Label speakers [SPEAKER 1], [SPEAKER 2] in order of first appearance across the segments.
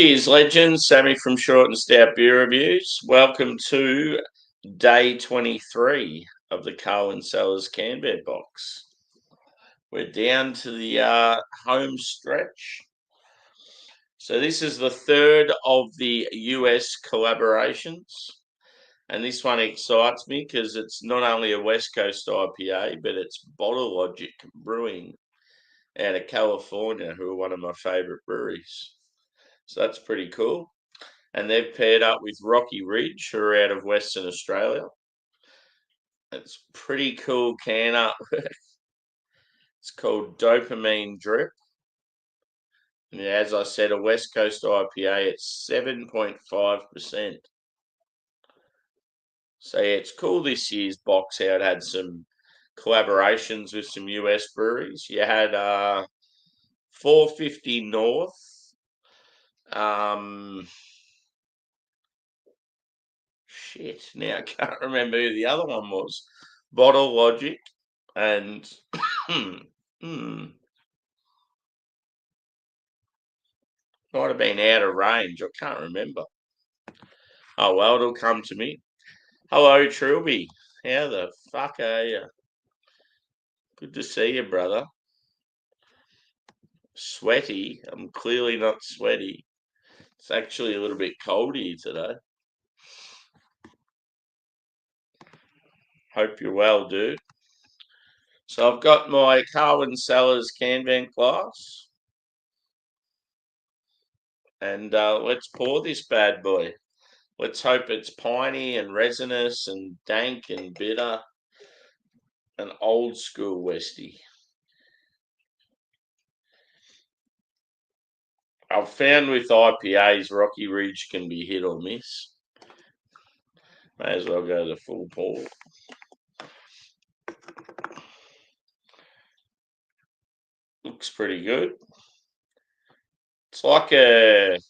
[SPEAKER 1] Cheers, legends. Sammy from Short and Stout Beer Reviews. Welcome to day 23 of the CARWYN Cellars Canberra box. We're down to the home stretch. So this is the third of the US collaborations. And this one excites me because it's not only a West Coast IPA, but it's Bottle Logic Brewing out of California, who are one of my favourite breweries. So that's pretty cool. And they've paired up with Rocky Ridge, who are out of Western Australia. It's pretty cool can artwork. It's called Dopamine Drip. And as I said, a West Coast IPA, it's 7.5%. So yeah, it's cool this year's box how it had some collaborations with some US breweries. You had 450 North. Shit, now I can't remember who the other one was. Bottle Logic and might have been Out of Range. I can't remember. Oh well, it'll come to me. Hello, Trilby. How the fuck are you? Good to see you, brother. Sweaty. I'm clearly not sweaty. It's actually a little bit cold here today. Hope you're well, dude. So I've got my CARWYN Cellars Canvan glass. And let's pour this bad boy. Let's hope it's piney and resinous and dank and bitter. An old school Westie. I've found with IPAs, Rocky Ridge can be hit or miss. May as well go the full pour. Looks pretty good. It's like it's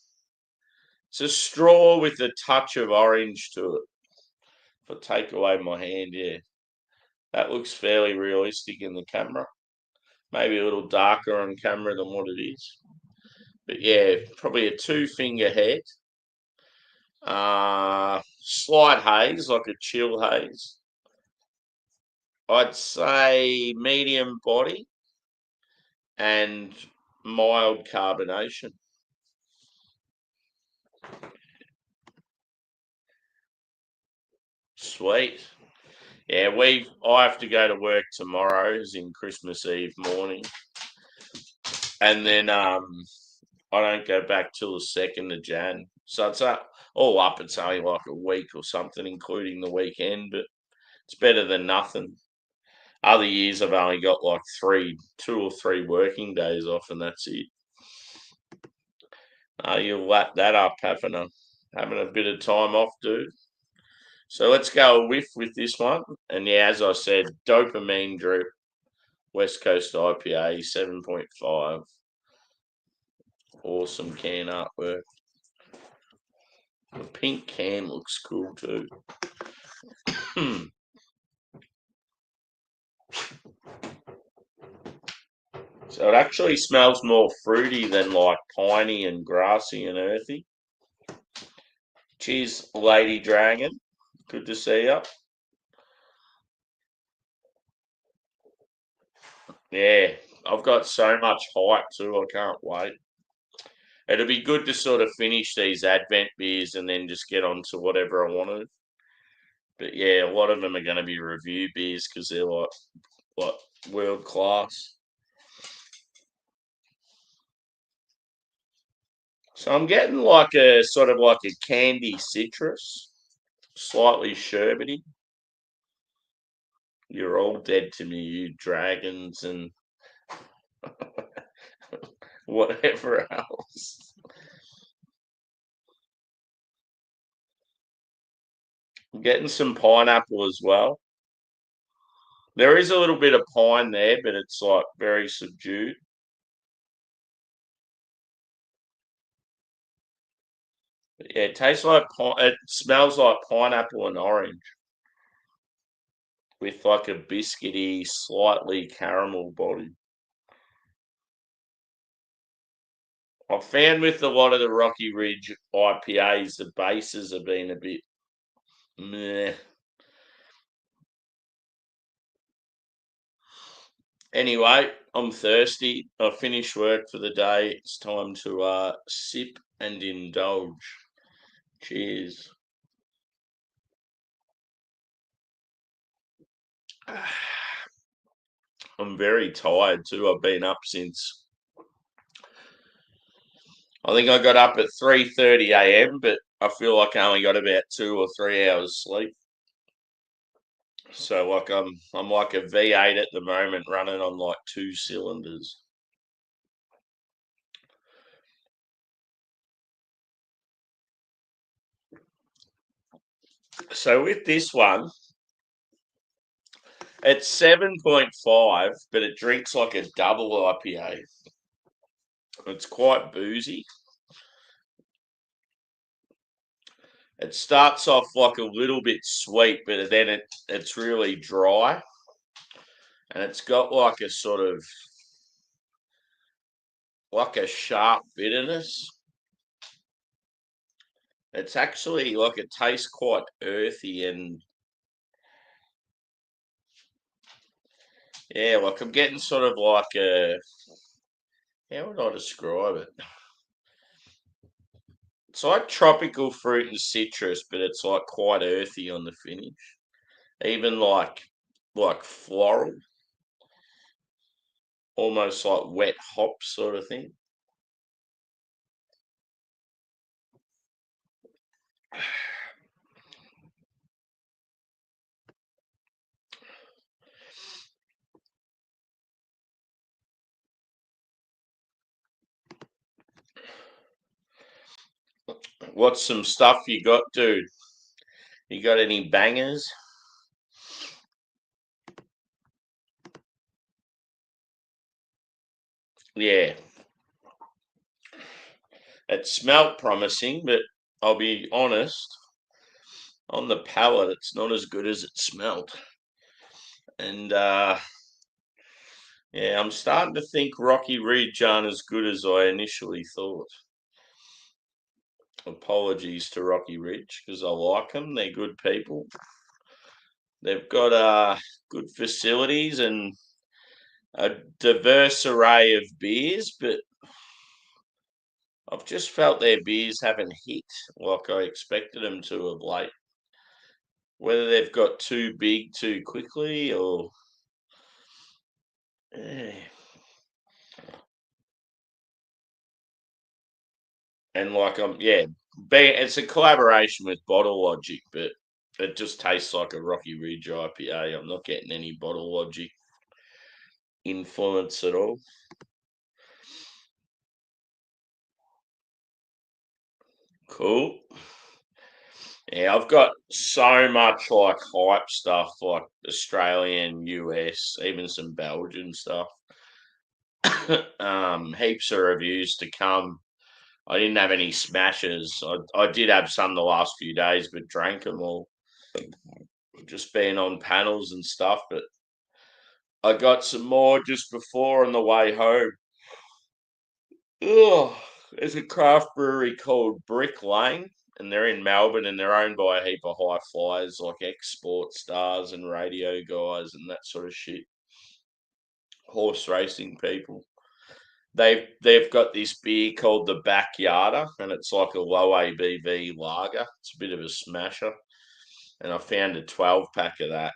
[SPEAKER 1] a straw with a touch of orange to it. If I take away my hand, yeah. That looks fairly realistic in the camera. Maybe a little darker on camera than what it is. But yeah, probably a 2-finger head. Slight haze, like a chill haze. I'd say medium body and mild carbonation. Sweet. Yeah, I have to go to work tomorrow, as in Christmas Eve morning. And then I don't go back till the 2nd of Jan. So it's all up, it's only like a week or something, including the weekend, but it's better than nothing. Other years I've only got like 2 or 3 working days off, and that's it. You'll lap that up having a bit of time off, dude. So let's go a whiff with this one. And yeah, as I said, Dopamine Drip, West Coast IPA, 7.5. Awesome can artwork. The pink can looks cool too. So it actually smells more fruity than like piney and grassy and earthy. Cheers, Lady Dragon. Good to see you. Yeah, I've got so much hype too. I can't wait. It'll be good to sort of finish these Advent beers and then just get on to whatever I wanted. But yeah, a lot of them are going to be review beers because they're like world class. So I'm getting like a sort of like a candy citrus, slightly sherbety. You're all dead to me, you dragons and whatever else. I'm getting some pineapple as well. There is a little bit of pine there, but it's like very subdued. But yeah, it tastes like it smells like pineapple and orange with like a biscuity, slightly caramel body. I found with a lot of the Rocky Ridge IPAs, the bases have been a bit meh. Anyway, I'm thirsty. I've finished work for the day. It's time to sip and indulge. Cheers. I'm very tired too. I've been up since I think I got up at 3:30 a.m., but I feel like I only got about 2 or 3 hours sleep. So like I'm like a V8 at the moment, running on like 2 cylinders. So with this one, it's 7.5, but it drinks like a double IPA. It's quite boozy. It starts off like a little bit sweet, but then it's really dry, and it's got like a sort of like a sharp bitterness. It's actually like it tastes quite earthy and yeah, like I'm getting sort of like a how would I describe it? It's like tropical fruit and citrus, but it's like quite earthy on the finish. Even like floral, almost like wet hops sort of thing. What's some stuff you got, dude? You got any bangers? Yeah, it smelt promising, but I'll be honest, on the palate, it's not as good as it smelt. And yeah, I'm starting to think Rocky Ridge aren't as good as I initially thought. Apologies to Rocky Ridge because I like them. They're good people. They've got good facilities and a diverse array of beers, but I've just felt their beers haven't hit like I expected them to of late. Whether they've got too big too quickly or eh. And like yeah, it's a collaboration with Bottle Logic, but it just tastes like a Rocky Ridge IPA. I'm not getting any Bottle Logic influence at all. Cool. Yeah, I've got so much like hype stuff, like Australian, US, even some Belgian stuff. Heaps of reviews to come. I didn't have any smashes. I did have some the last few days, but drank them all. Just being on panels and stuff. But I got some more just before on the way home. Ugh, there's a craft brewery called Brick Lane, and they're in Melbourne, and they're owned by a heap of high flyers like export stars and radio guys and that sort of shit. Horse racing people. They've got this beer called the Backyarder, and it's like a low ABV lager. It's a bit of a smasher, and I found a 12 pack of that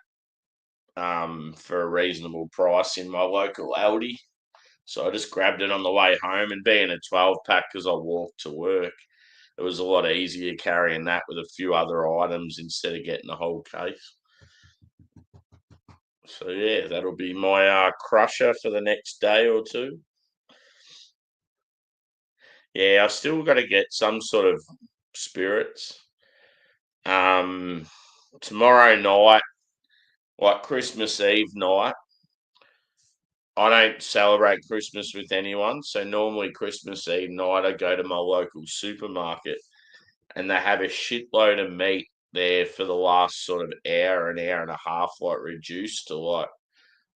[SPEAKER 1] for a reasonable price in my local Aldi. So I just grabbed it on the way home, and being a 12 pack because I walked to work, it was a lot easier carrying that with a few other items instead of getting a whole case. So yeah, that'll be my crusher for the next day or two. Yeah, I still got to get some sort of spirits. Um, Tomorrow night, like Christmas Eve night, I don't celebrate Christmas with anyone. So normally Christmas Eve night, I go to my local supermarket and they have a shitload of meat there for the last sort of hour, an hour and a half, like reduced to like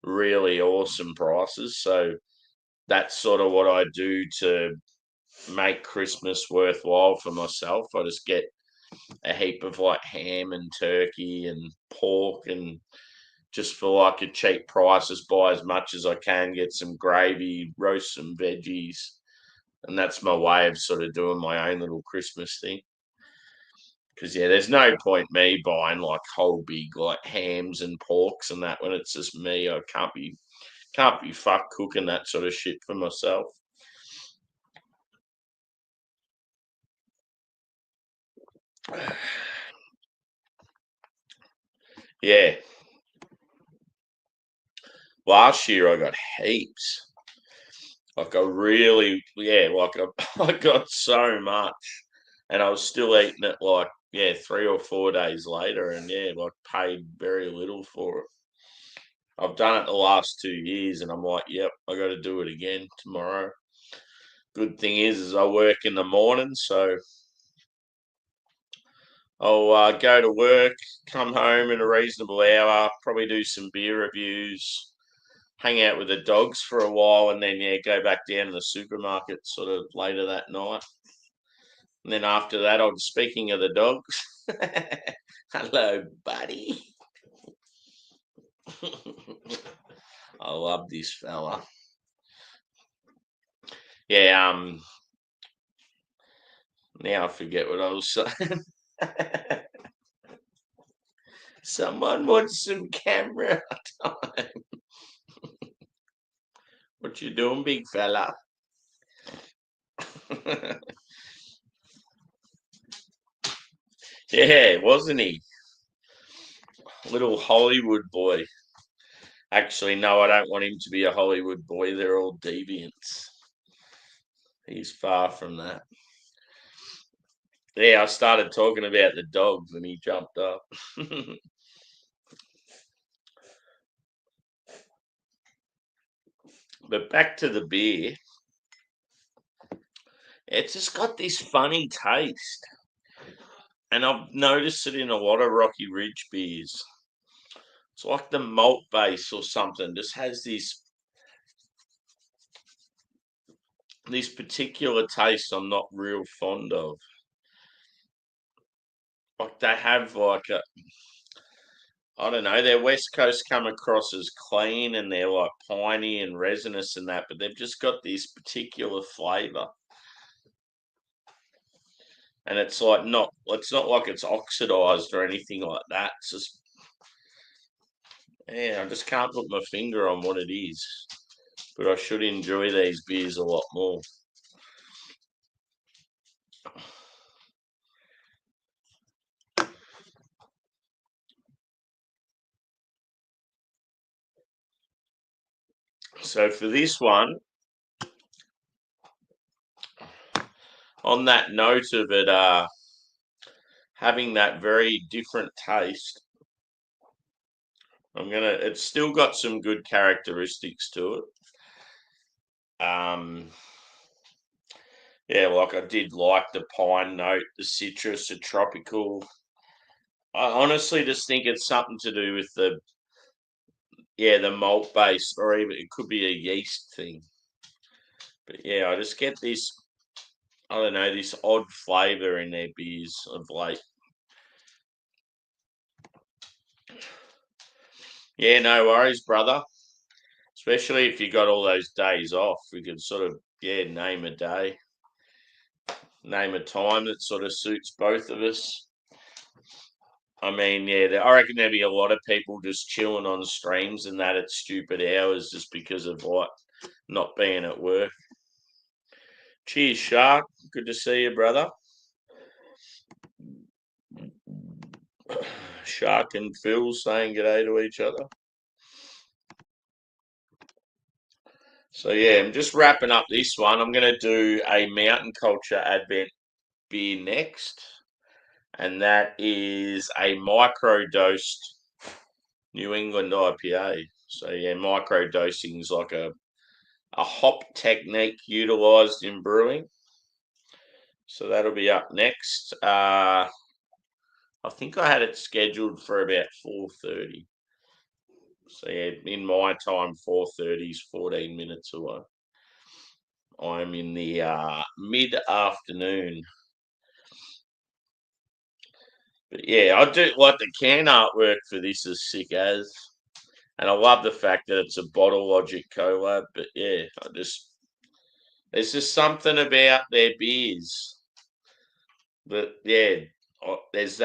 [SPEAKER 1] really awesome prices. So that's sort of what I do to make Christmas worthwhile for myself. I just get a heap of like ham and turkey and pork, and just for like a cheap price, just buy as much as I can, get some gravy, roast some veggies, and that's my way of sort of doing my own little Christmas thing. Because there's no point me buying like whole big like hams and porks and that when it's just me. I can't be fucked cooking that sort of shit for myself. Yeah, last year I got heaps. Like I really, like I got so much, and I was still eating it like 3 or 4 days later, and like paid very little for it. I've done it the last 2 years, and I'm like, yep, I got to do it again tomorrow. Good thing is I work in the morning, so I'll go to work, come home in a reasonable hour, probably do some beer reviews, hang out with the dogs for a while, and then go back down to the supermarket sort of later that night. And then after that, speaking of the dogs, hello, buddy. I love this fella. Yeah, now I forget what I was saying. Someone wants some camera time. What you doing, big fella? Yeah, wasn't he? Little Hollywood boy. Actually, no, I don't want him to be a Hollywood boy. They're all deviants. He's far from that. Yeah, I started talking about the dogs and he jumped up. But back to the beer. It's just got this funny taste. And I've noticed it in a lot of Rocky Ridge beers. It's like the malt base or something just has this particular taste I'm not real fond of. Like they have like I don't know, their West Coast come across as clean and they're like piney and resinous and that, but they've just got this particular flavour. And it's not like it's oxidized or anything like that. It's just I just can't put my finger on what it is. But I should enjoy these beers a lot more. So for this one, on that note of it having that very different taste, it's still got some good characteristics to it. Like I did like the pine note, the citrus, the tropical. I honestly just think it's something to do with the malt base, or even it could be a yeast thing. But I just get this, I don't know, this odd flavour in their beers of late. Yeah, no worries, brother. Especially if you got all those days off, we could sort of name a day, name a time that sort of suits both of us. I mean, I reckon there'd be a lot of people just chilling on streams and that at stupid hours just because of what not being at work. Cheers, Shark. Good to see you, brother. Shark and Phil saying g'day to each other. So I'm just wrapping up this one. I'm going to do a Mountain Culture Advent beer next, and that is a micro-dosed New England IPA. So micro-dosing is like a hop technique utilised in brewing. So that'll be up next. I think I had it scheduled for about 4:30. So in my time, 4:30 is 14 minutes away. I'm in the mid-afternoon. But yeah, I do like the can artwork for this is sick as. And I love the fact that it's a Bottle Logic collab. But yeah, there's just something about their beers that, yeah, there's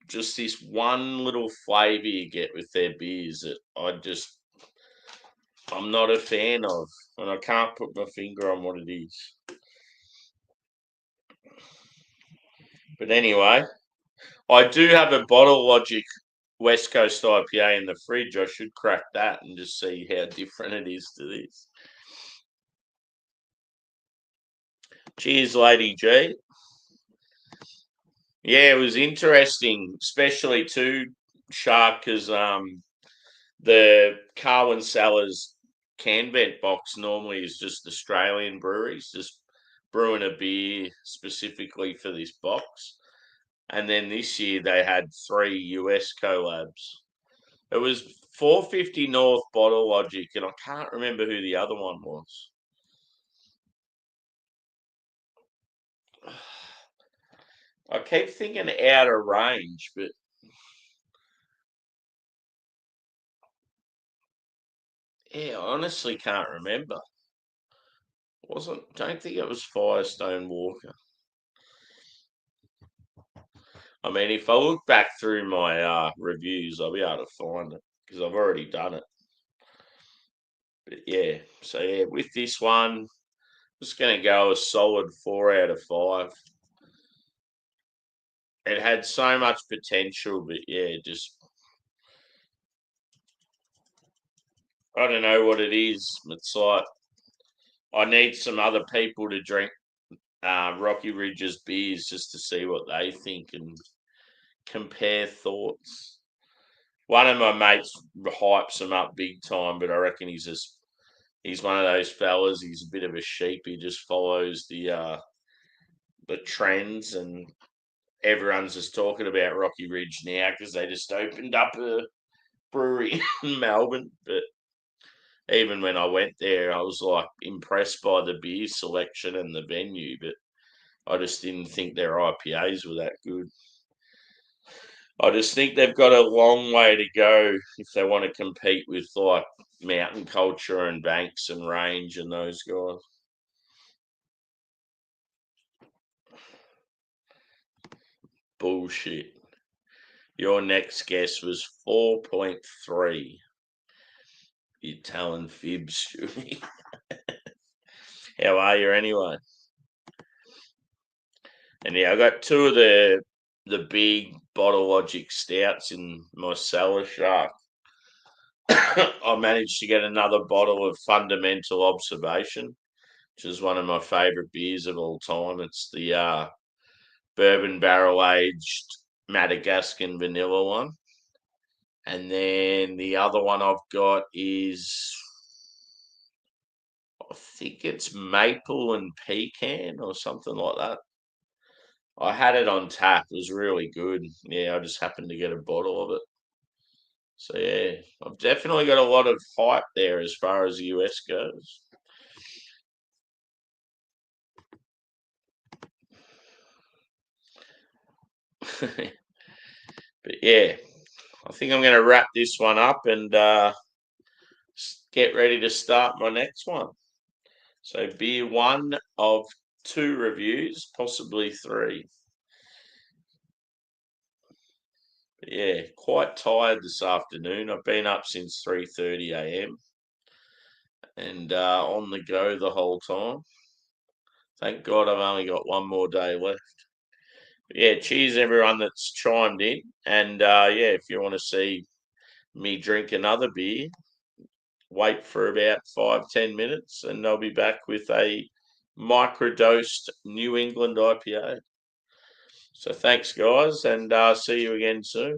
[SPEAKER 1] just this one little flavour you get with their beers that I'm not a fan of. And I can't put my finger on what it is. But anyway, I do have a Bottle Logic West Coast IPA in the fridge. I should crack that and just see how different it is to this. Cheers, Lady G. Yeah, it was interesting, especially too, Shark, because the CARWYN Cellars can vent box normally is just Australian breweries, just brewing a beer specifically for this box. And then this year they had 3 US collabs. It was 450 North Bottle Logic, and I can't remember who the other one was. I keep thinking out of range, but yeah, I honestly can't remember. Don't think it was Firestone Walker. I mean, if I look back through my reviews, I'll be able to find it because I've already done it. But yeah, so yeah, with this one, I'm just going to go a solid 4 out of 5. It had so much potential, but yeah, just I don't know what it is. It's like I need some other people to drink Rocky Ridge's beers just to see what they think and compare thoughts. One of my mates hypes him up big time, but I reckon he's one of those fellas. He's a bit of a sheep. He just follows the trends, and everyone's just talking about Rocky Ridge now because they just opened up a brewery in Melbourne. But even when I went there, I was like impressed by the beer selection and the venue, but I just didn't think their IPAs were that good. I just think they've got a long way to go if they want to compete with like Mountain Culture and Banks and Range and those guys. Bullshit. Your next guess was 4.3. You telling fibs, Stewie. How are you anyway? And yeah, I got 2 of the big Bottle Logic stouts in my cellar, Shark. I managed to get another bottle of Fundamental Observation, which is one of my favourite beers of all time. It's the bourbon barrel aged Madagascan vanilla one. And then the other one I've got is, I think it's maple and pecan or something like that. I had it on tap. It was really good. Yeah, I just happened to get a bottle of it. So yeah, I've definitely got a lot of hype there as far as the US goes. But yeah, I think I'm going to wrap this one up and get ready to start my next one. So beer 1 of 2 reviews, possibly 3. But yeah, quite tired this afternoon. I've been up since 3:30 a.m. and on the go the whole time. Thank God I've only got one more day left. But yeah, cheers everyone that's chimed in. And yeah, if you want to see me drink another beer, wait for about 5-10 minutes and I'll be back with a microdosed New England IPA. So thanks, guys, and see you again soon.